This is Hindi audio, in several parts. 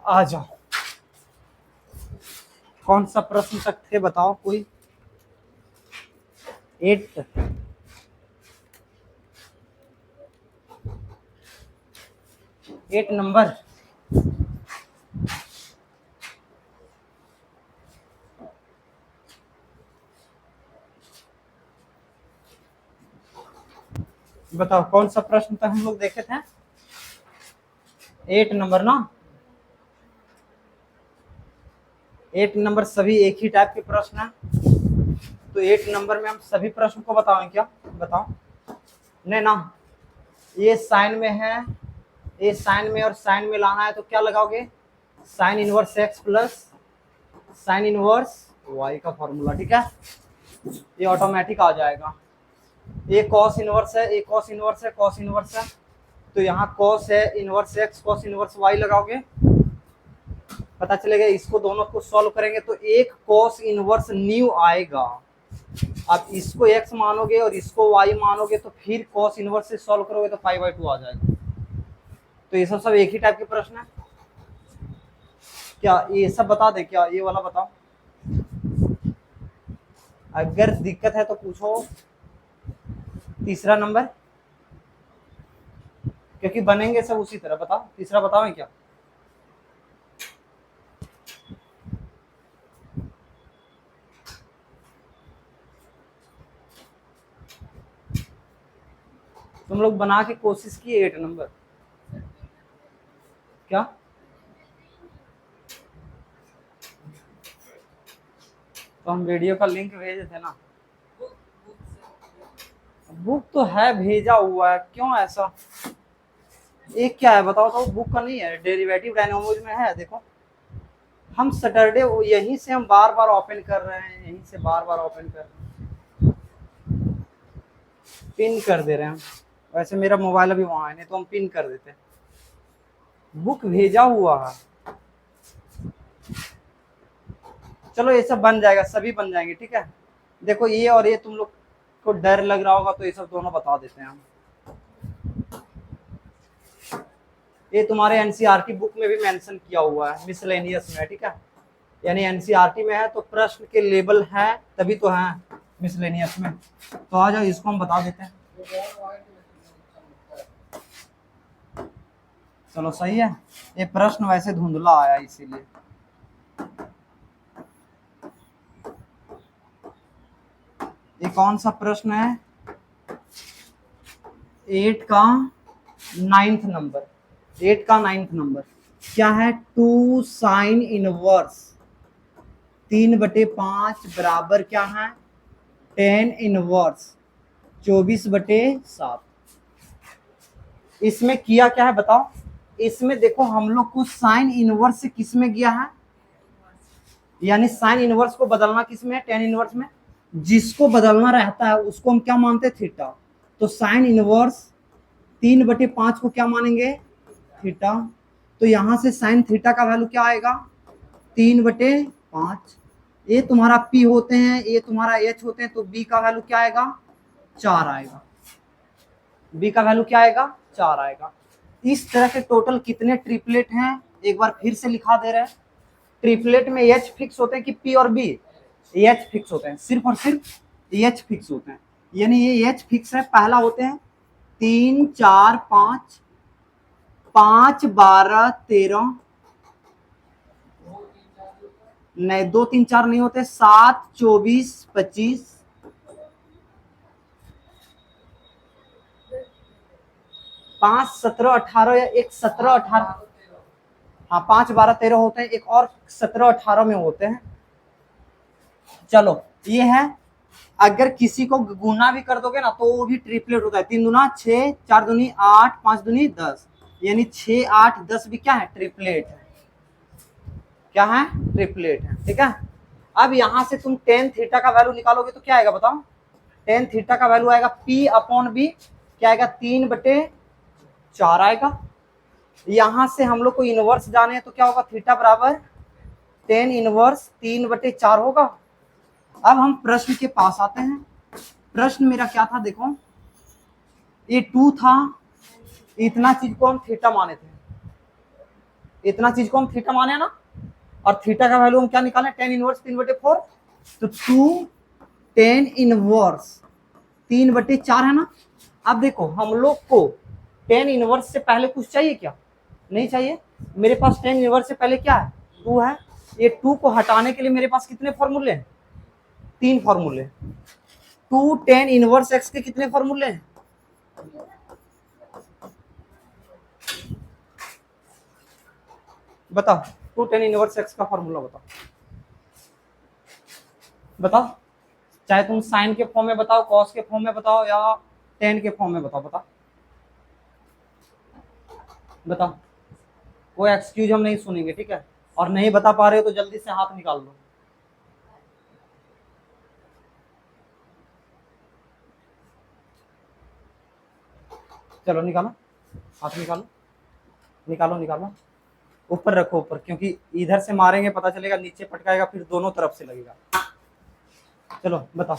आ जाओ, कौन सा प्रश्न तक थे बताओ कोई। 8 नंबर। बताओ कौन सा प्रश्न तक हम लोग देखे थे। 8 नंबर ना। 8 नंबर सभी एक ही टाइप के प्रश्न हैं, तो 8 नंबर में हम सभी प्रश्न को बताओ क्या, बताओ नहीं ना। ये साइन में है, ये साइन में और साइन में लाना है तो क्या लगाओगे, sine inverse x plus sine inverse y का फॉर्मूला, ठीक है। ये ऑटोमेटिक आ जाएगा। ये कॉस इनवर्स है, ये कॉस इनवर्स है, कॉस इनवर्स है, तो यहाँ कॉस है inverse x cos inverse y लगाओगे, पता चलेगा। इसको दोनों को सॉल्व करेंगे तो एक कॉस इनवर्स न्यू आएगा। आप इसको x मानोगे और इसको y मानोगे तो फिर cos इनवर्स से सॉल्व करोगे तो पाई/2 आ जाएगा। तो ये सब एक ही टाइप के प्रश्न है क्या, ये सब बता दे क्या, ये वाला बताओ। अगर दिक्कत है तो पूछो। तीसरा नंबर, क्योंकि बनेंगे सब उसी तरह। बताओ तीसरा, बताओ क्या। तुम लोग बना के कोशिश किए 8 नंबर क्या। तो हम वीडियो का लिंक भेजे थे ना। बुक तो है, भेजा हुआ है, क्यों ऐसा। एक क्या है बताओ तो, बुक का नहीं है, डेरिवेटिव डायनोमोज में है। देखो हम सैटरडे यहीं से हम बार बार ओपन कर रहे हैं, यहीं से बार बार ओपन कर रहे हैं, पिन कर दे रहे हैं। वैसे मेरा मोबाइल अभी वहां है, नहीं तो हम पिन कर देते। बुक भेजा हुआ है। चलो ये सब बन जाएगा, सभी बन जाएंगे, ठीक है। देखो ये और ये तुम लोग को डर लग रहा होगा तो ये सब दोनों बता देते हैं हम। ये तुम्हारे एनसीईआरटी बुक में भी मेंशन किया हुआ है, मिसलेनियस में, ठीक है। यानी एनसीईआरटी में है तो प्रश्न के लेबल है तभी तो है मिसलेनियस में। तो आ जाओ इसको हम बता देते हैं। चलो सही है। ये प्रश्न वैसे धुंधला आया इसीलिए। ये कौन सा प्रश्न है, 8 का 9th नंबर। 8 का 9th नंबर क्या है, 2 साइन इनवर्स 3/5 बराबर क्या है, 10 इनवर्स 24/7। इसमें किया क्या है बताओ। इसमें देखो हम लोग को साइन इनवर्स से किस में गया है, यानी साइन इनवर्स को बदलना किस में है, 10 इनवर्स में। जिसको बदलना रहता है उसको हम क्या मानते हैं, थीटा। तो साइन इनवर्स 3/5 को क्या मानेंगे, थीटा। तो यहां से साइन थीटा का वैल्यू क्या आएगा, 3/5। ये तुम्हारा पी होते हैं, ये तुम्हारा एच होते हैं, तो बी का वैल्यू क्या आएगा, 4 आएगा। बी का वैल्यू क्या आएगा, 4 आएगा। इस तरह के टोटल कितने ट्रिपलेट हैं, एक बार फिर से लिखा दे रहे हैं। ट्रिपलेट में एच फिक्स होते हैं कि पी और बी, एच फिक्स होते हैं, सिर्फ और सिर्फ एच फिक्स होते हैं। यानी ये एच फिक्स है। पहला होते हैं 3 4 5, 5 12 13, नहीं 2 3 4 नहीं होते, 7 24 25, 5 17 18 या एक 17 18, हाँ 5 12 13 होते हैं, एक और 17 18 में होते हैं। चलो ये है। अगर किसी को गुना भी कर दोगे ना तो वो भी ट्रिपलेट होता है। 3 दूना 6, 4 दूनी 8, 5 दूनी 10, यानी 6 8 10 भी क्या है, ट्रिपलेट है। क्या है, ट्रिपलेट है, ठीक है। अब यहां से तुम टेन थीटा का वैल्यू निकालोगे तो क्या आएगा बताओ। टेन थीटा का वैल्यू आएगा P अपॉन बी, क्या आएगा, 3/4 आएगा। यहां से हम लोग को इनवर्स जाने तो क्या होगा, थीटा बराबर 10 इनवर्स 3/4 होगा। अब हम प्रश्न के पास आते हैं। प्रश्न मेरा क्या था देखो, ये 2 था, इतना चीज को हम थीटा माने थे। इतना चीज को हम थीटा माने ना, और थीटा का वैल्यू हम क्या निकालें, टेन इनवर्स 3/4, तो 2 टेन इनवर्स 3/4 है ना। अब देखो हम लोग को टेन इनवर्स से पहले कुछ चाहिए क्या, नहीं चाहिए। मेरे पास टेन इनवर्स से पहले क्या है, 2 है। ये 2 को हटाने के लिए मेरे पास कितने फॉर्मूले हैं, 3 फॉर्मूले। 2 टेन इनवर्स एक्स के कितने फॉर्मूले हैं, बताओ। 2 टेन इनवर्स एक्स का फॉर्मूला बताओ, बताओ। चाहे तुम साइन के फॉर्म में बताओ, कॉस के फॉर्म में बताओ, या टेन के फॉर्म में बताओ, बताओ बताओ। कोई एक्सक्यूज हम नहीं सुनेंगे, ठीक है। और नहीं बता पा रहे हो तो जल्दी से हाथ निकाल लो। चलो निकालो, हाथ निकालो, निकालो निकालो। ऊपर रखो ऊपर, क्योंकि इधर से मारेंगे पता चलेगा नीचे पटकाएगा, फिर दोनों तरफ से लगेगा। चलो बताओ,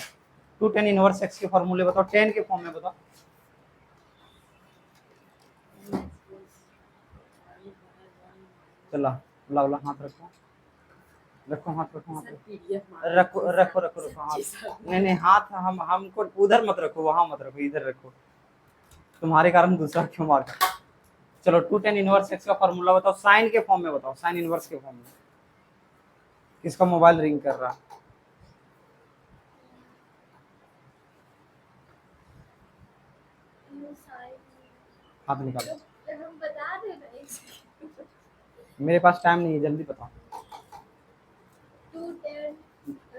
2 टेन इनवर्स एक्स के फॉर्मूले बताओ, टेन के फॉर्म में बताओ। चलो लाओ ला, हाथ रखो, रखो हाथ, रखो हाथ, रखो रखो रखो रखो हाथ। नहीं नहीं, हाथ हम हमको उधर मत रखो, वहां मत रखो, इधर रखो। तुम्हारे कारण दूसरा क्यों मार। चलो 2 टेन इनवर्स एक्स का फॉर्मूला बताओ, साइन के फॉर्म में बताओ, साइन इनवर्स के फॉर्म में। किसका मोबाइल रिंग कर रहा है, हाथ निकालो। मेरे पास टाइम नहीं है, जल्दी बताओ।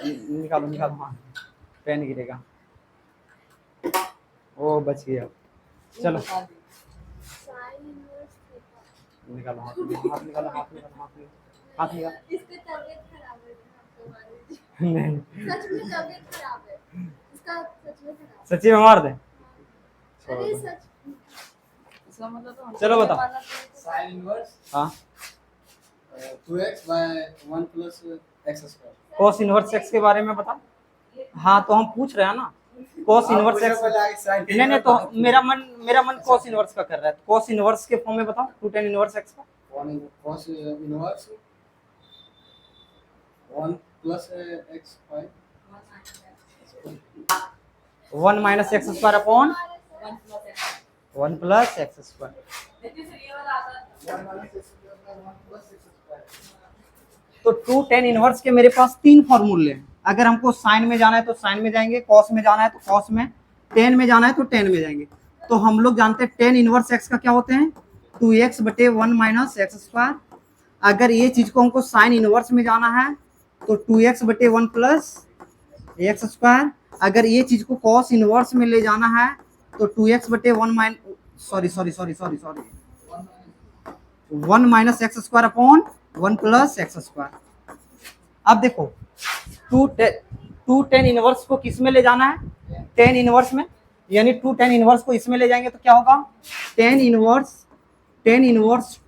निकालो निकालो, हाँ पेन गिरेगा। ओ बच गया। चलो निकालो हाथ, हाथ निकालो, हाथ निकालो, हाथ निकालो, हाथ निकालो। इसकी तबीयत खराब है नहीं सच में तबीयत खराब है इसका, सच में खराब। सच्ची में मार दे। अरे सच इसका मतलब चलो बताओ। sin inverse हाँ 2x by 1 plus x square। cos inverse x के बारे में बता। हाँ तो हम पूछ रहे हैं ना, cos इनवर्स x। नहीं नहीं, तो मेरा मन cos इनवर्स का कर रहा है। cos इनवर्स के फॉर्म में बताओ, 2 tan इनवर्स x का। 1 cos inverse 1 plus x by 1 minus x square upon 1 plus x square. 1 minus x square by 1 plus x square। तो 2 tan इनवर्स के मेरे पास 3 फॉर्मूले हैं। अगर हमको साइन में जाना है तो साइन में जाएंगे, कॉस में जाना है तो कॉस में, टेन में जाना है तो टेन में जाएंगे। तो हम लोग जानते हैं टेन इनवर्स एक्स का क्या होते हैं, 2x बटे 1 माइनस एक्स स्क्वायर। अगर ये चीज को हमको साइन इनवर्स में जाना है तो 2x बटे 1 प्लस एक्स स्क्वायर। अगर ये चीज को कॉस इनवर्स में ले जाना है तो 2x बटे 1 minus sorry 1 minus x square upon 1 plus x square. अब देखो 2 टेन इनवर्स को किस में ले जाना है, टेन इनवर्स में, यानी 2 टेन इनवर्स को इसमें ले जाएंगे तो क्या होगा, tan inverse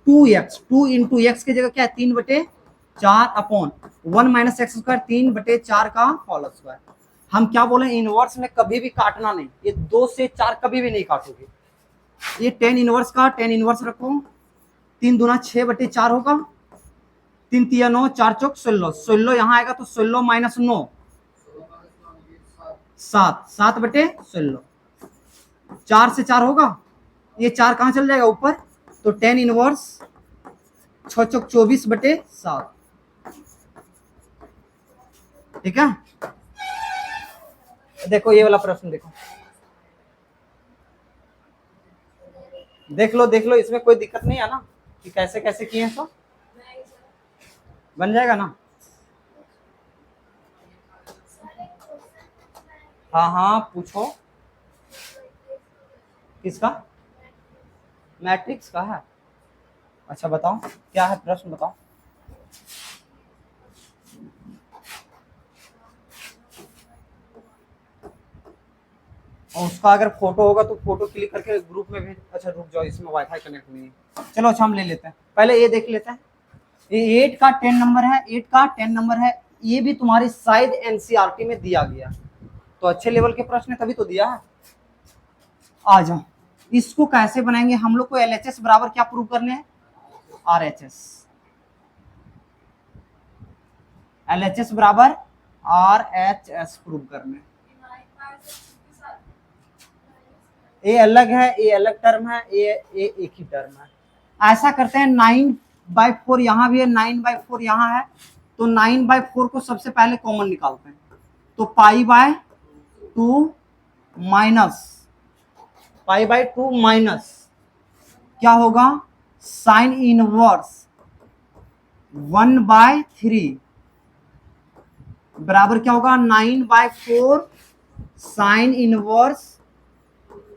2x, 2 into x की जगह क्या है 3/4 अपॉन 1 माइनस एक्स स्क्वायर 3/4 का होल स्क्वायर। हम क्या बोले, इनवर्स में कभी भी काटना नहीं, ये 2 से 4 कभी भी नहीं काटोगे। ये टेन इनवर्स का टेन इनवर्स रखो, 3 दूना 6/4 होगा, 3 तिया 9, 4 चौक 16, 16 यहाँ आएगा तो 16 माइनस 9 7/16, 4 से 4 होगा, ये 4 कहाँ चल जाएगा ऊपर, तो टेन इनवर्स 6 चौक 24/7। ठीक है, देखो ये वाला प्रश्न देखो, देख लो इसमें कोई दिक्कत नहीं है ना कि कैसे कैसे किए हैं, सब बन जाएगा ना। हाँ पूछो, किसका, मैट्रिक्स का है। अच्छा बताओ क्या है प्रश्न, बताओ। और उसका अगर फोटो होगा तो फोटो क्लिक करके ग्रुप में भेज। अच्छा रुक जाओ, इसमें वाईफाई कनेक्ट नहीं है। चलो अच्छा हम ले लेते हैं, पहले ये देख लेते हैं। ये 8 का 10 नंबर है, 8 का 10 नंबर है। ये भी तुम्हारी शायद एनसीईआरटी में दिया गया, तो अच्छे लेवल के प्रश्न तभी तो दिया है। आ जाओ, इसको कैसे बनाएंगे हम लोग को, एलएचएस बराबर क्या प्रूव करने हैं, आरएचएस। LHS बराबर RHS प्रूव करने। ए अलग है, ए अलग टर्म है, ए एक ही टर्म है। ऐसा करते हैं 9/4 यहाँ भी है, 9/4 यहाँ है, तो 9/4 को सबसे पहले कॉमन निकालते हैं। तो π/2 माइनस क्या होगा, साइन इनवर्स 1/3 बराबर क्या होगा, 9/4 साइन इनवर्स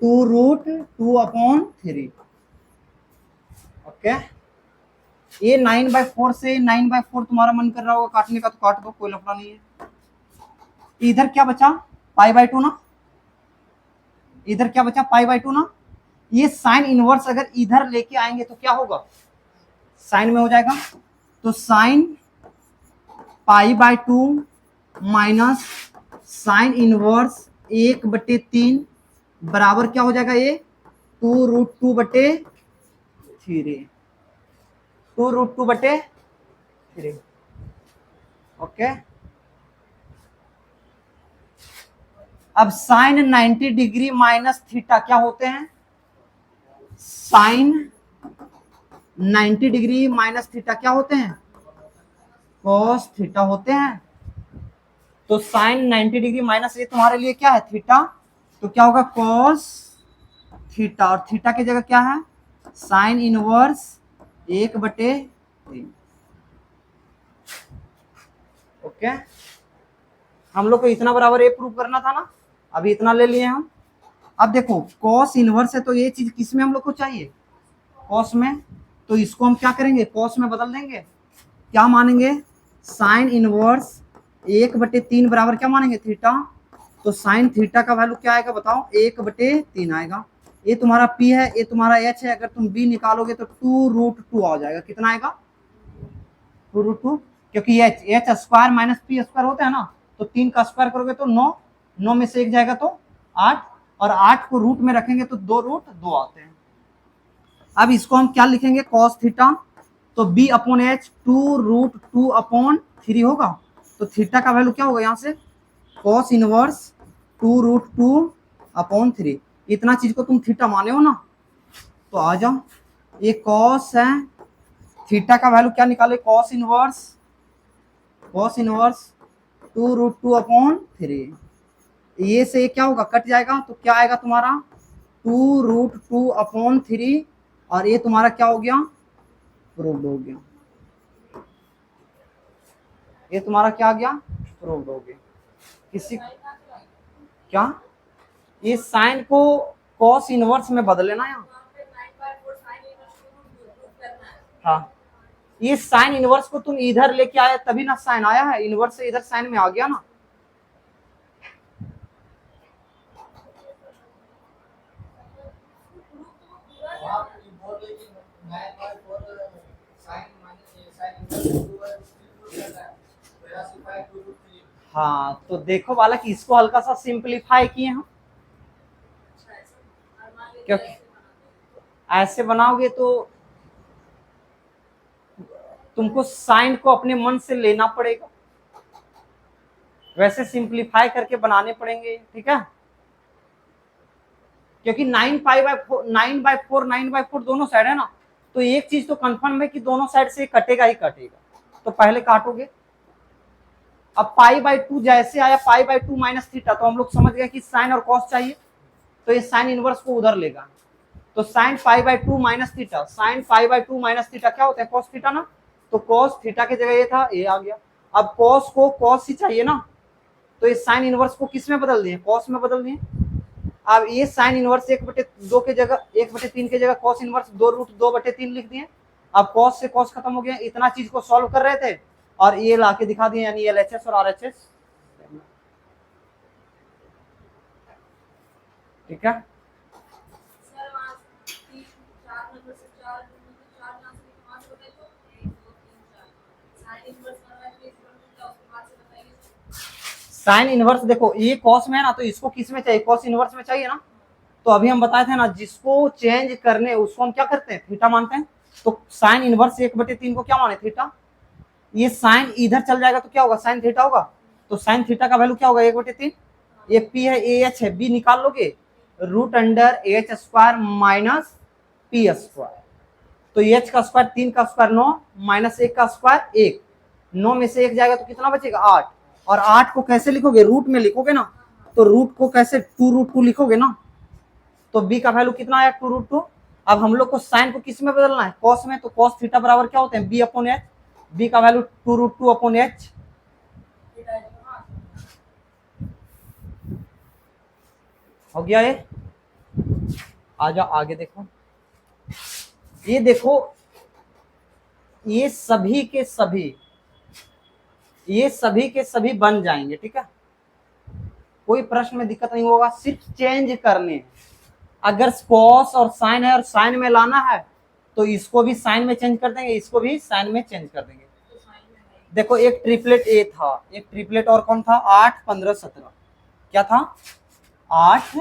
2√2/3। ओके, ये 9/4 से 9/4 तुम्हारा मन कर रहा होगा काटने का तो काट दो, कोई लफड़ा नहीं है। इधर क्या बचा, π/2 ना, इधर क्या बचा, π/2 ना। ये साइन इनवर्स अगर इधर लेके आएंगे तो क्या होगा, साइन में हो जाएगा। तो साइन π/2 माइनस साइन इनवर्स 1/3 बराबर क्या हो जाएगा, ये 2√2/3, 2√2/3। ओके, अब साइन 90 डिग्री माइनस थीटा क्या होते हैं, साइन 90 डिग्री माइनस थीटा क्या होते हैं, कॉस थीटा होते हैं। तो साइन 90 डिग्री माइनस ये तुम्हारे लिए क्या है, थीटा, तो क्या होगा कॉस थीटा, और थीटा की जगह क्या है, साइन इनवर्स 1/3। ओके, हम लोग को इतना बराबर ए प्रूव करना था ना, अभी इतना ले लिए हम। अब देखो कॉस इनवर्स है तो ये चीज किस में हम लोग को चाहिए, कॉस में, तो इसको हम क्या करेंगे, कॉस में बदल देंगे। क्या मानेंगे, साइन इनवर्स 1/3 बराबर क्या मानेंगे, थीटा। तो साइन थीटा का वैल्यू क्या आएगा बताओ, 1/3 आएगा। ये तुम्हारा P है, ये तुम्हारा H है, अगर तुम B निकालोगे तो 2√2 आ जाएगा। कितना आएगा, 2√2, क्योंकि H square minus P square होता है ना, तो 3 का स्क्वायर करोगे तो 9, 9 में से 1 जाएगा तो 8, और 8 को रूट में रखेंगे तो 2√2 आते हैं। अब इसको हम क्या लिखेंगे, कॉस थीटा, तो B/H 2√2/3 होगा। तो थीटा का वैल्यू क्या होगा यहाँ से, कॉस इनवर्स 2√2/3। इतना चीज को तुम थीटा माने हो ना, तो आ जाओ, ये कॉस है, थीटा का वैल्यू क्या निकाले, कॉस इनवर्स 2√2/3। ये से क्या होगा, कट जाएगा, तो क्या आएगा तुम्हारा 2√2/3, और ये तुम्हारा क्या हो गया, प्रूव्ड हो गया। ये तुम्हारा क्या आ गया, प्रूव्ड हो गया। किसी क्या, ये साइन को कॉस इनवर्स में बदल लेना यहाँ। हाँ, ये साइन इनवर्स को तुम इधर लेके आया तभी ना साइन आया है, इनवर्स से इधर साइन में आ गया ना। हाँ, तो देखो बालक, इसको हल्का सा सिंपलीफाई किए हम, क्योंकि ऐसे बनाओगे तो तुमको साइन को अपने मन से लेना पड़ेगा, वैसे सिंपलीफाई करके बनाने पड़ेंगे, ठीक है। क्योंकि 9/4 दोनों साइड है ना, तो एक चीज तो कंफर्म है कि दोनों साइड से कटेगा ही कटेगा, तो पहले काटोगे। अब π/2 जैसे आया π/2 माइनस थीटा, तो हम लोग समझ गए कि साइन और कॉस चाहिए, तो ये साइन इनवर्स को उधर लेगा। तो sine π/2 minus theta, sine π/2 minus theta क्या होता है, कॉस थीटा ना, तो कॉस थीटा की जगह ये था, ये आ गया। अब कॉस को कॉस ही चाहिए ना, तो ये साइन इनवर्स को किस में बदल दिए, कॉस में बदल दिए। अब ये साइन इनवर्स 1/2 के जगह 1/3 की जगह कॉस इनवर्स 2√2/3 लिख दिए। अब कॉस से कॉस खत्म हो गया, इतना चीज को सॉल्व कर रहे थे और ये लाके दिखा दिए, यानी LHS और RHS, ठीक है। साइन इनवर्स देखो, ये कॉस में है ना, तो इसको किस में चाहिए, कॉस इनवर्स में चाहिए ना। तो अभी हम बताए थे ना, जिसको चेंज करने उसको हम क्या करते हैं, थीटा मानते हैं। तो साइन इनवर्स 1/3 को क्या माने, थीटा। ये साइन इधर चल जाएगा तो क्या होगा, साइन थीटा होगा। तो साइन थीटा का वैल्यू क्या होगा, 1/3। ये पी है, ए एच है, बी निकाल लोगे, root under H square minus P square. तो एच का स्क्वायर 3 का स्क्वायर 9 माइनस 1 का स्क्वायर 1, 9 में से 1 जाएगा तो कितना बचेगा 8। और 8 को कैसे लिखोगे, रूट में लिखोगे ना, तो रूट को कैसे 2√2 लिखोगे ना। तो बी का वैल्यू कितना आया 2√2। अब हम लोग को साइन को किस में बदलना है, कॉस में। तो कॉस थीटा बराबर क्या होते हैं, बी अपॉन एच। बी का वैल्यू 2√2 अपॉन एच। हो गया ये। आ जाओ आगे देखो, ये देखो, ये सभी के सभी, ये सभी के सभी बन जाएंगे, ठीक है। कोई प्रश्न में दिक्कत नहीं होगा, सिर्फ चेंज करने हैं। अगर कॉस और साइन है और साइन में लाना है तो इसको भी साइन में चेंज कर देंगे, इसको भी साइन में चेंज कर देंगे। देखो एक ट्रिपलेट ए था, एक ट्रिपलेट और कौन था, 8 15 17, क्या था 8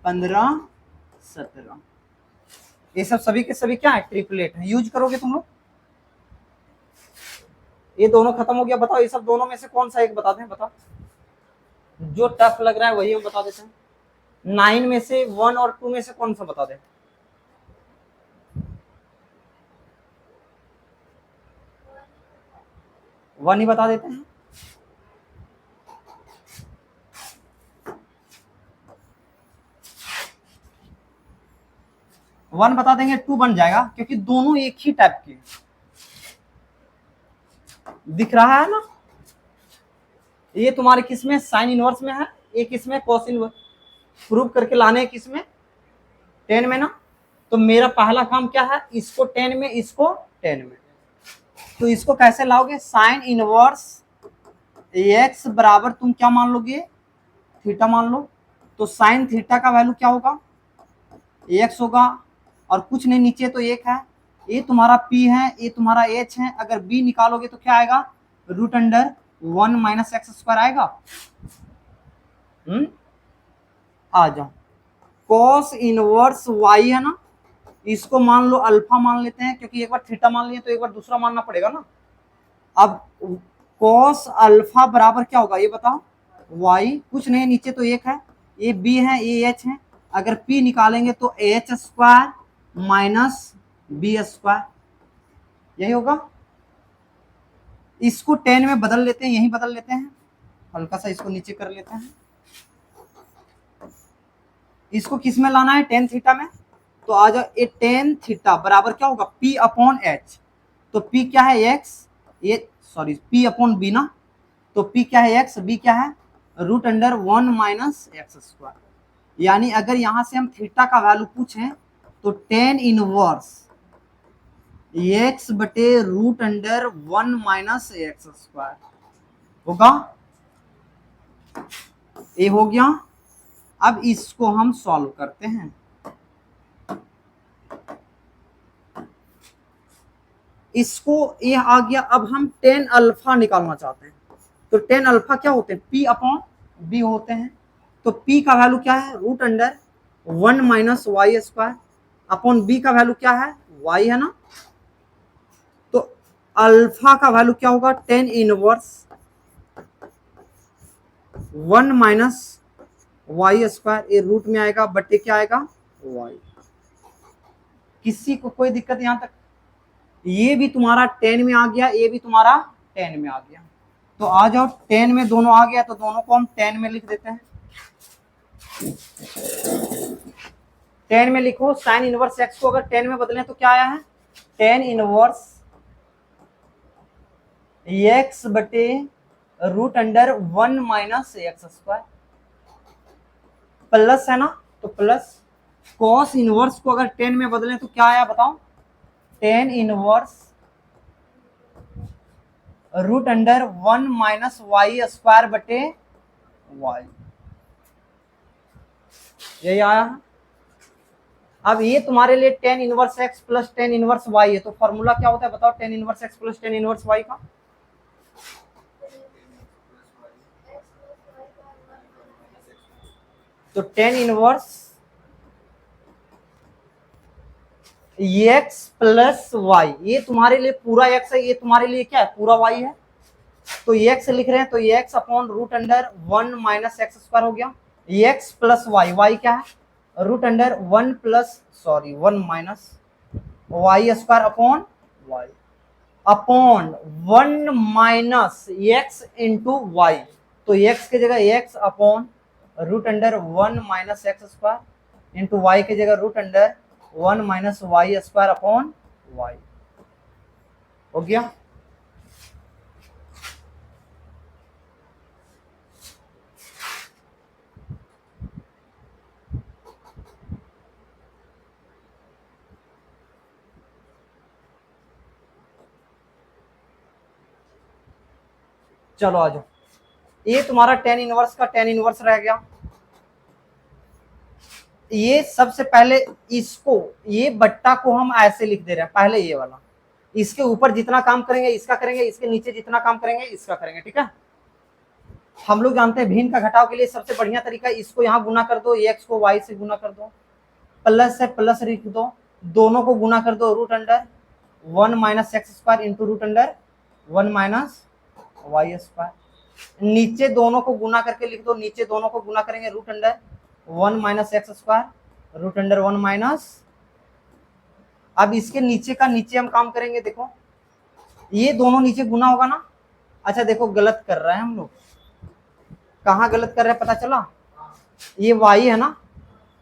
15 17। ये सब सभी के सभी क्या है, ट्रिपलेट है, यूज करोगे तुम लोग। ये दोनों खत्म हो गया, बताओ ये सब दोनों में से कौन सा एक बता दें, बताओ। जो टफ लग रहा है वही हम बता देते हैं। 9 में से 1 और 2 में से कौन सा बता दें। 1 ही बता देते हैं। वन बता देंगे, 2 बन जाएगा, क्योंकि दोनों एक ही टाइप के दिख रहा है ना। ये तुम्हारे किसमें, साइन इनवर्स में है, एक इसमें कॉस इनवर्स। प्रूव करके लाने किसमें, 10 में ना। तो मेरा पहला काम क्या है, इसको 10 में, इसको 10 में। तो इसको कैसे लाओगे, साइन इनवर्स एक्स बराबर तुम क्या मान लोगे, थीटा मान लो। तो साइन थीटा का वैल्यू क्या होगा, एक्स होगा, और कुछ नहीं नीचे तो 1 है। ये तुम्हारा P है, ये तुम्हारा H है। अगर B निकालोगे तो क्या आएगा, root under 1 minus x square आएगा। आ जाओ, कॉस इनवर्स y है ना, इसको मान लो अल्फा मान लेते हैं, क्योंकि एक बार थीटा मान लिया तो एक बार दूसरा मानना पड़ेगा ना। अब कॉस अल्फा बराबर क्या होगा ये बताओ, y कुछ नहीं नीचे तो 1 है, ये B है, ये H है। अगर P निकालेंगे तो H square minus B square, यही होगा। इसको 10 में बदल लेते हैं, यही बदल लेते हैं, हल्का सा इसको नीचे कर लेते हैं। इसको किस में लाना है, टेन थीटा में। तो आ जाओ, ये टेन थीटा बराबर क्या होगा, P अपॉन एच। तो P क्या है x, ये सॉरी P अपॉन बी ना। तो P क्या है x, B क्या है root under 1 minus x square. यानी अगर यहां से हम थीटा का वैल्यू पूछें तो टेन इनवर्स एक्स बटे root under 1 minus x square होगा। ये हो गया। अब इसको हम सॉल्व करते हैं। इसको ये आ गया। अब हम टेन अल्फा निकालना चाहते हैं। तो टेन अल्फा क्या होते हैं, P अपॉन बी होते हैं। तो P का वैल्यू क्या है, root under 1 minus y square upon B का वैल्यू क्या है, y है ना। तो अल्फा का वैल्यू क्या होगा, tan inverse 1 minus y square, ये रूट में आएगा बटे क्या आएगा y। किसी को कोई दिक्कत यहां तक, ये भी तुम्हारा 10 में आ गया, ये भी तुम्हारा 10 में आ गया। तो आ जाओ, 10 में दोनों आ गया तो दोनों को हम 10 में लिख देते हैं। 10 में लिखो, साइन इनवर्स एक्स को अगर 10 में बदलें तो क्या आया है, टेन इनवर्स एक्स बटे root under 1 minus x square, plus है ना। तो प्लस कॉस इनवर्स को अगर 10 में बदलें तो क्या आया बताओ, tan inverse root under 1 minus y square बटे वाई, यही आया है। अब ये तुम्हारे लिए tan inverse x plus tan inverse y है। तो फॉर्मूला क्या होता है बताओ, tan inverse x plus tan inverse y का। तो tan inverse x plus y, ये तुम्हारे लिए पूरा एक्स है, ये तुम्हारे लिए क्या है, पूरा वाई है। तो एक्स लिख रहे हैं तो x upon root under 1 minus x square हो गया। एक्स प्लस वाई, वाई क्या है, root under 1 minus y square upon y upon 1 minus x into y. तो एक्स की जगह x upon root under 1 minus x square into y की जगह root under 1 minus y square upon y. हो गया। चलो आ जाओ, ये तुम्हारा टेन इनवर्स का टेन इनवर्स रह गया। ये सबसे पहले इसको, ये बट्टा को हम ऐसे लिख दे रहे हैं, पहले ये वाला, इसके ऊपर जितना काम करेंगे इसका करेंगे, इसके नीचे जितना काम करेंगे इसका करेंगे, ठीक है। हम लोग जानते हैं भिन्न का घटाव के लिए सबसे बढ़िया तरीका, इसको यहाँ गुना कर दो, एक्स को वाई से गुना कर दो, प्लस से प्लस लिख दो, दोनों को गुना कर दो, root under 1 minus x square into root under 1 minus y square. नीचे दोनों को गुना करके लिख दो, नीचे दोनों को गुना करेंगे, root under 1 minus x square root under 1 minus. अब इसके नीचे का नीचे हम काम करेंगे, देखो ये दोनों नीचे गुना होगा ना। अच्छा देखो गलत कर रहे हैं हम लोग, कहाँ गलत कर रहे हैं पता चला, ये y है ना,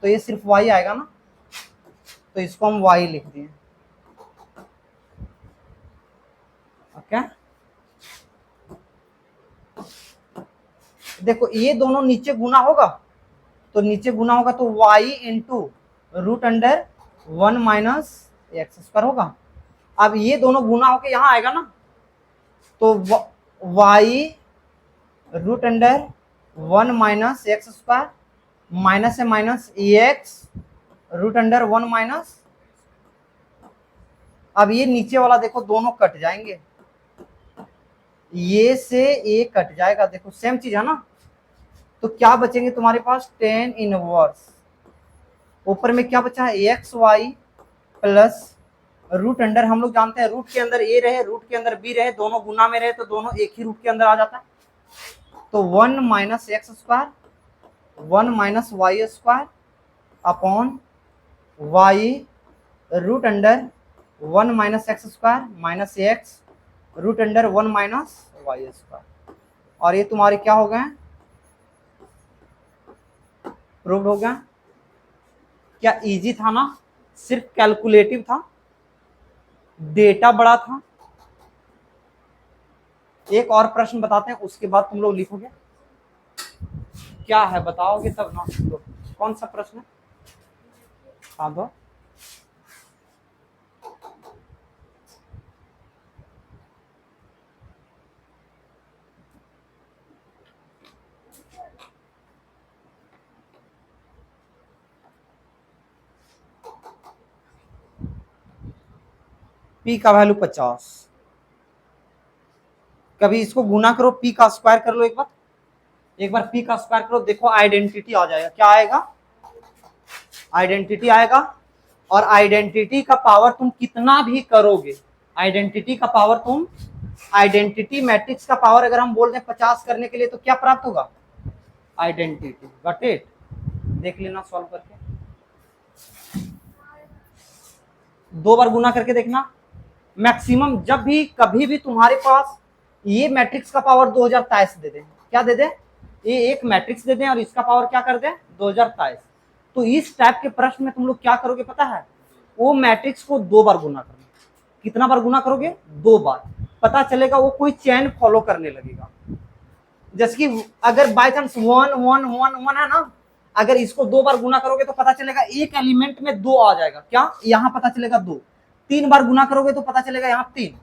तो ये सिर्फ y आएगा ना, तो इसको हम y लिख दिए। ओके देखो ये दोनों नीचे गुना होगा, तो नीचे गुना होगा तो y into root under 1 minus x square होगा। अब ये दोनों गुना होके यहाँ आएगा ना, तो y root under 1 minus x square minus है minus x root under 1 minus. अब ये नीचे वाला देखो दोनों कट जाएंगे, ये से ये कट जाएगा, देखो सेम चीज है ना। तो क्या बचेंगे तुम्हारे पास, टेन इनवर्स, ऊपर में क्या बचा है, x y plus root under, हम लोग जानते हैं रूट के अंदर ए रहे रूट के अंदर बी रहे, दोनों गुना में रहे तो दोनों एक ही रूट के अंदर आ जाता है। तो 1 minus x square 1 minus y square upon y root under 1 minus x square minus x root under 1 minus y square. और ये तुम्हारे क्या हो गए, प्रूव्ड हो गया। क्या इजी था ना, सिर्फ कैलकुलेटिव था, डेटा बड़ा था। एक और प्रश्न बताते हैं उसके बाद तुम लोग लिखोगे, क्या है बताओगे तब ना। तो कौन सा प्रश्न है, हाँ दो। पी का वैल्यू 50, कभी इसको गुना करो, पी का स्क्वायर कर लो, एक बार पी का स्क्वायर करो, देखो आइडेंटिटी आ जाएगा। क्या आएगा, आइडेंटिटी आएगा। और आइडेंटिटी का पावर तुम कितना भी करोगे, आइडेंटिटी का पावर तुम, आइडेंटिटी मैट्रिक्स का पावर अगर हम बोल दें 50 करने के लिए तो क्या प्राप्त होगा, आइडेंटिटी। गॉट इट, देख लेना सॉल्व करके, 2 बार गुना करके देखना। मैक्सिमम जब भी कभी भी तुम्हारे पास ये मैट्रिक्स का पावर 2023 दे दें, क्या दे दें, ये एक मैट्रिक्स दे दें और इसका पावर क्या कर दें 2023, तो इस टाइप के प्रश्न में तुम लोग क्या करोगे पता है, वो मैट्रिक्स को 2 बार गुना करना। कितना बार गुना करोगे, 2 बार। पता चलेगा वो कोई चैन फॉलो करने लगेगा। जैसे कि अगर बाय चांस 1 1 1 1 है ना, अगर इसको 2 बार गुना करोगे तो पता चलेगा एक एलिमेंट में 2 आ जाएगा, क्या यहाँ पता चलेगा 2, 3 बार गुना करोगे तो पता चलेगा यहाँ 3।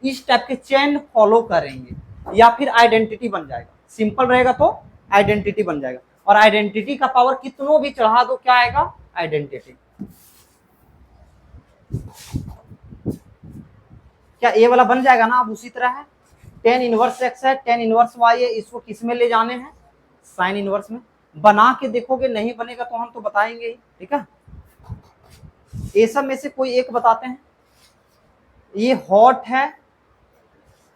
इस टाइप के चैन फॉलो करेंगे या फिर आइडेंटिटी बन जाएगा। सिंपल रहेगा तो आइडेंटिटी बन जाएगा, और आइडेंटिटी का पावर कितनों भी चढ़ा दो क्या आएगा, आइडेंटिटी। क्या ये वाला बन जाएगा ना। अब उसी तरह है, टेन इनवर्स एक्स है, टेन इनवर्स वाई है, इसको किस में ले जाने हैं, साइन इनवर्स में। बना के देखोगे नहीं बनेगा तो हम तो बताएंगे ही, ठीक है। ये सब में से कोई एक बताते हैं। ये हॉट है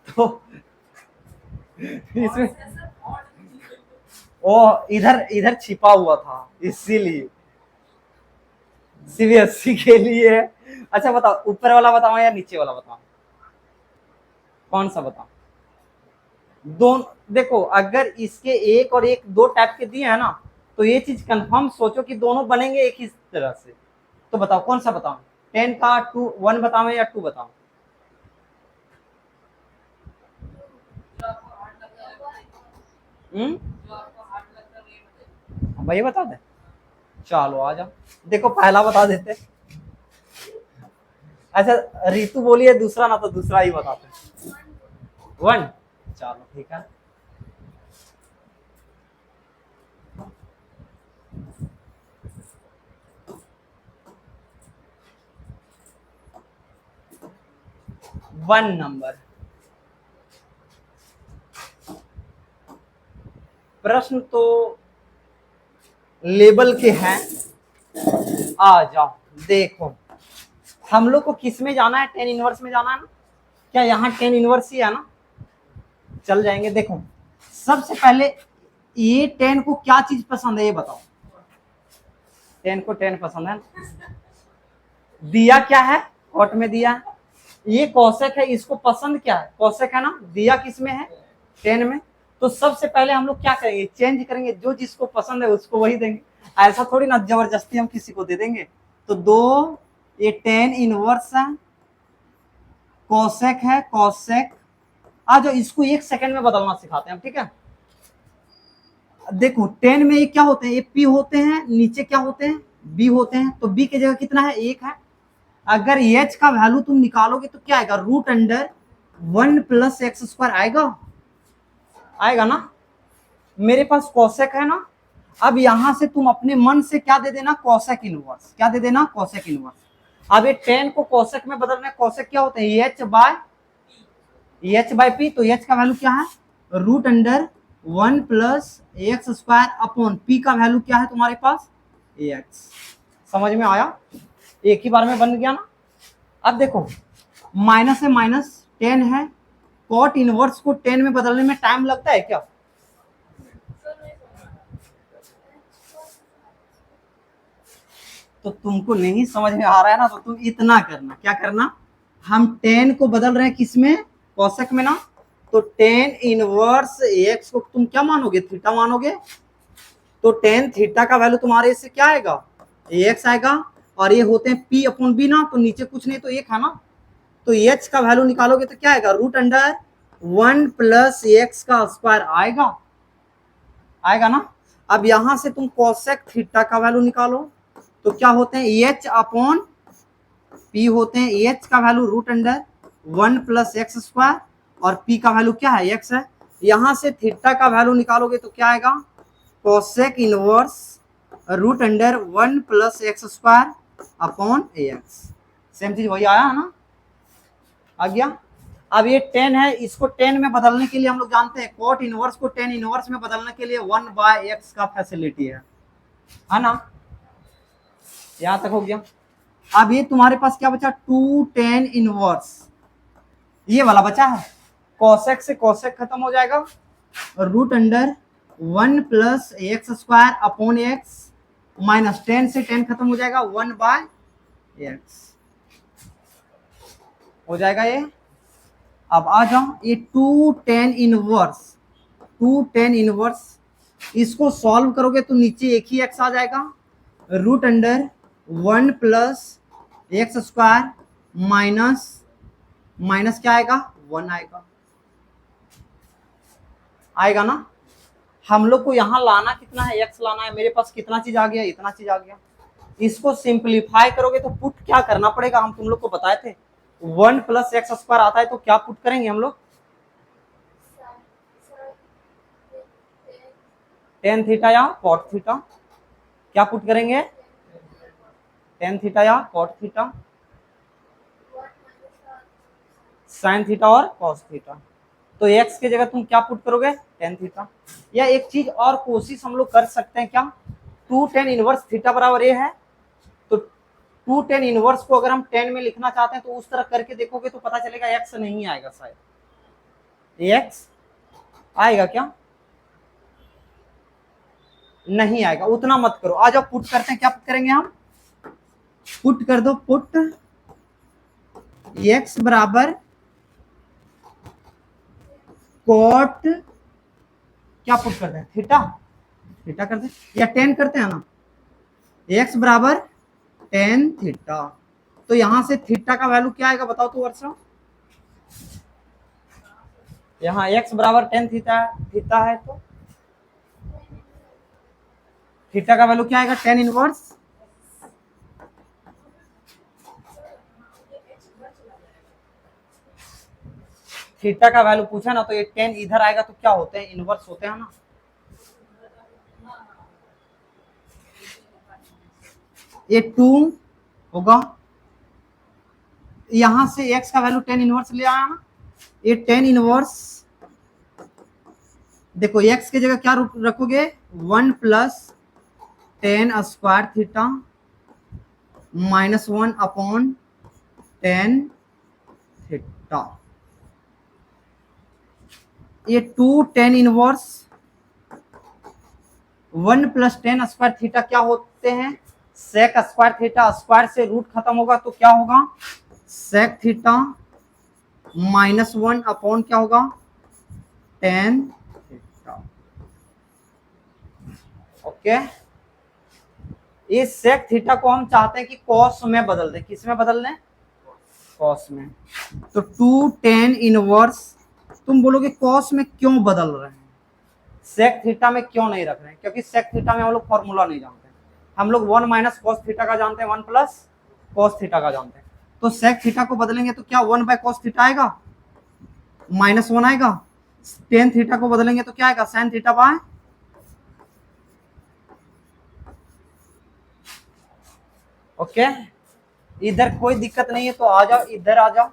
तो इसमें ओ इधर इधर छिपा हुआ था इसीलिए सीबीएसई के लिए है। अच्छा बताओ ऊपर वाला बताओ या नीचे वाला बताओ, कौन सा बताओ? दोनों देखो, अगर इसके एक और एक दो टाइप के दिए हैं ना, तो ये चीज कंफर्म सोचो कि दोनों बनेंगे एक ही तरह से। तो बताओ कौन सा बताओ, 10 का 2 1 बताओ या 2 बताओ? जो आपको हार्ड लगता है जो आपको हार्ड लगता है वही बताइए। भाई बता दे, चलो आ जाओ। देखो पहला बता देते। अच्छा रितु बोलिए दूसरा, ना तो दूसरा ही बताते। 1 चलो ठीक है। वन नंबर प्रश्न तो लेबल के हैं। आ जाओ देखो, हम लोग को किस में जाना है? 10 इनवर्स में जाना है ना? क्या यहाँ 10 इनवर्स ही है ना? चल जाएंगे। देखो सबसे पहले ये 10 को क्या चीज पसंद है ये बताओ। 10 को 10 पसंद है ना? दिया क्या है? कॉट में दिया है। ये कौशिक है, इसको पसंद क्या है? कौशिक है ना? दिया किस में है? 10 में। तो सबसे पहले हम लोग क्या करेंगे? चेंज करेंगे, जो जिसको पसंद है उसको वही देंगे। ऐसा थोड़ी ना जबरदस्ती हम किसी को दे देंगे। तो 2 ये 10 इनवर्स है, कौशिक है, कौशिक। आ जाओ इसको 1 सेकंड में बदलना सिखाते हैं, ठीक है? देखो 10 में ये क्या होते हैं? ये पी होते हैं, नीचे क्या होते हैं? बी होते हैं। तो बी की जगह कितना है? 1 है। अगर एच का वैल्यू तुम निकालोगे तो क्या आएगा? Root under 1 plus x square आएगा, आएगा ना? मेरे पास कौशिक है ना? अब यहां से तुम अपने मन से क्या दे देना? कौशिक इनवर्स। क्या दे देना? कौशिक इनवर्स। अब ये 10 को कौशिक में बदलना है। कौशिक क्या होते हैं? H by P. तो एच का वैल्यू क्या है? Root under 1 plus x square upon P का वैल्यू क्या है तुम्हारे पास? एक्स। समझ में आया? एक ही बार में बन गया ना? अब देखो माइनस है, माइनस 10 है। कॉट इनवर्स को 10 में बदलने में टाइम लगता है क्या? तो तुमको नहीं समझ में आ रहा है ना, तो तुम इतना करना। क्या करना? हम 10 को बदल रहे हैं किसमें? कौशिक में ना? तो 10 इनवर्स एक्स को तुम क्या मानोगे? थीटा मानोगे। तो 10 थीटा का वैल्यू तुम्हारे इससे क्या आएगा? एक्स आएगा। और ये होते हैं पी अपॉन बी ना, तो नीचे कुछ नहीं तो 1 है ना? तो एच का वैल्यू निकालोगे तो क्या आएगा? रूट अंडर 1 प्लस एक्स का स्क्वायर आएगा, आएगा ना? अब यहां से तुम कौशिक थीटा का वैल्यू निकालो तो क्या होते हैं? एच अपॉन पी होते हैं। एच का value root under 1 plus x square और पी का वैल्यू क्या है? एक्स है। यहां से थीटा का वैल्यू निकालोगे तो क्या आएगा? Cosec inverse root under 1 plus x square upon x. Same चीज वही आया है ना? आ गया? अब ये 10 है, इसको 10 में बदलने के लिए हम लोग जानते हैं कॉट इनवर्स को 10 इनवर्स में बदलने के लिए 1 बाय एक्स का फैसिलिटी है ना? यहां तक हो गया। अब ये तुम्हारे पास क्या बचा? 2 10 इनवर्स, ये वाला बचा है। कौशिक से कौशिक खत्म हो जाएगा। Root under 1 plus x square upon x minus 10 से 10 खत्म हो जाएगा, 1 बाय एक्स हो जाएगा ये। अब आ जाओ ये 2 10 इनवर्स, 2 10 इनवर्स इसको सॉल्व करोगे तो नीचे एक ही एक्स आ जाएगा। Root under 1 plus x square minus minus क्या आएगा? 1 आएगा, आएगा ना? हम लोग को यहाँ लाना कितना है? एक्स लाना है। मेरे पास कितना चीज आ गया? इतना चीज आ गया। इसको सिंप्लीफाई करोगे तो पुट क्या करना पड़ेगा? हम तुम लोग को बताए थे 1 प्लस एक्स स्क्वायर आता है तो क्या पुट करेंगे हम लोग? टेन थीटा या कॉट थीटा। क्या पुट करेंगे? टेन थीटा या कॉट थीटा, साइन थीटा और कॉस थीटा। तो एक्स की जगह तुम क्या पुट करोगे? Tan theta. या एक चीज और कोशिश हम लोग कर सकते हैं क्या? 2 10 इनवर्स थीटा बराबर ए है, तो टू टेन इनवर्स को अगर हम 10 में लिखना चाहते हैं तो उस तरह करके देखोगे तो पता चलेगा x नहीं आएगा शायद। x आएगा क्या? नहीं आएगा, उतना मत करो। आ जाओ पुट करते हैं, क्या करेंगे हम? पुट कर दो, पुट x बराबर कोट, क्या पुट करते हैं? थीटा, थीटा करते हैं या 10 करते हैं ना, x बराबर 10 थीटा। तो यहां से थीटा का वैल्यू क्या आएगा बताओ तो वर्षा? यहाँ x बराबर 10 थीटा, थीटा है तो थीटा का वैल्यू क्या आएगा? 10 इनवर्स थीटा का वैल्यू पूछा ना, तो ये 10 इधर आएगा तो क्या होते हैं? इनवर्स होते हैं ना। ये 2 होगा, यहां से x का वैल्यू 10 इनवर्स ले आया ना, ये 10 इनवर्स, देखो x की जगह क्या रखोगे? 1 plus 10 square theta minus 1 upon 10 theta. ये 2 10 इनवर्स 1 प्लस 10 स्क्वायर थीटा क्या होते हैं? Sec square theta. स्क्वायर से रूट खत्म होगा तो क्या होगा? सेक थीटा माइनस 1 अपॉन क्या होगा? 10 थीटा। ओके, इस सेक थीटा को हम चाहते हैं कि कॉस में बदल दें। किस में बदल दें? कॉस में। तो 2 10 इनवर्स, तुम बोलोगे कॉस में क्यों बदल रहे हैं, सेक थीटा में क्यों नहीं रख रहे हैं? क्योंकि सेक थीटा में हम लोग फॉर्मूला नहीं जानते, हम लोग 1 माइनस कॉस थीटा का जानते हैं, 1 प्लस कॉस थीटा का जानते हैं। तो सेक थीटा को बदलेंगे तो क्या 1 बाय कॉस थीटा आएगा, माइनस 1 आएगा। टेन थीटा को बदलेंगे तो क्या आएगा? Sine theta by, okay. इधर कोई दिक्कत नहीं है तो आ जाओ, इधर आ जाओ।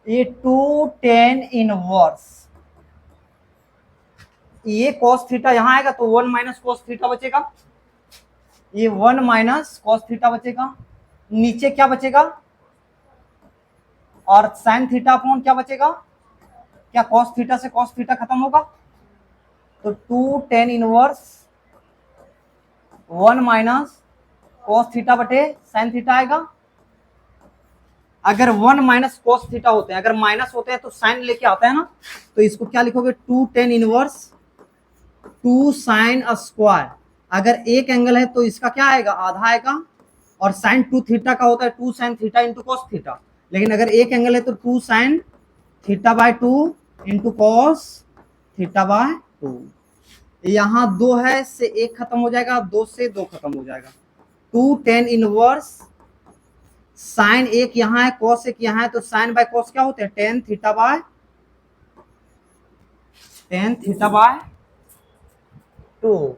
ये 2 10 इनवर्स, ये cos थीटा यहां आएगा तो 1 माइनस cos थीटा बचेगा, ये 1 माइनस cos थीटा बचेगा, नीचे क्या बचेगा? और sin थीटा अपॉन क्या बचेगा? क्या cos थीटा से cos थीटा खत्म होगा? तो 2 10 इनवर्स 1 माइनस cos थीटा बटे sin थीटा आएगा। अगर 1 माइनस cos थीटा होते हैं, अगर माइनस होते हैं तो साइन लेके आता है ना, तो इसको क्या लिखोगे? 2 10 इनवर्स 2 साइन स्क्वायर। अगर एक एंगल है तो इसका क्या आएगा? आधा आएगा। और साइन 2 थीटा का होता है 2 sine theta into cos theta, लेकिन अगर एक एंगल है तो 2 sine theta by 2 into cos theta by 2। यहाँ 2 है से 1 खत्म हो जाएगा, 2 से 2 खत्म हो जाएगा। 2 10 इनवर्स साइन एक यहाँ है, कॉस एक यहाँ है, तो साइन बाय कॉस क्या होते हैं? 10 थीटा बाय 2।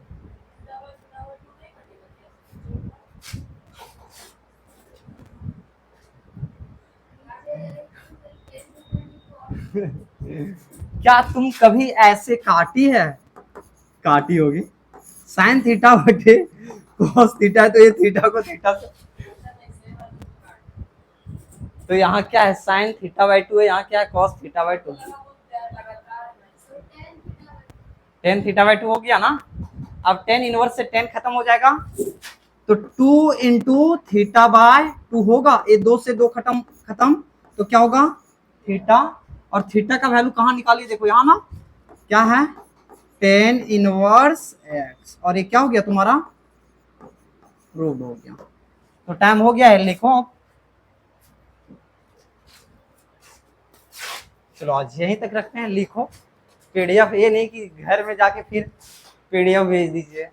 क्या तुम कभी ऐसे काटी है? काटी होगी। साइन थीटा बटे कॉस थीटा है तो ये थीटा को थीटा से, तो यहाँ क्या है? साइन थीटा बाय 2 है, यहाँ क्या है? Cos theta by 2। 10 theta by 2 हो गया ना। अब 10 इनवर्स से 10 खत्म हो जाएगा तो 2 इंटू थीटा बाय 2 होगा, ये 2 से 2 खत्म तो क्या होगा? थीटा। और थीटा का वैल्यू कहाँ निकालिए? देखो यहाँ ना, क्या है? 10 इनवर्स x, और ये क्या हो गया तुम्हारा? प्रूव हो गया। तो टाइम हो गया है, लिखो। चलो आज यहीं तक रखते हैं, लिखो पीडीएफ। ये नहीं कि घर में जाके फिर पीडीएफ भेज दीजिए।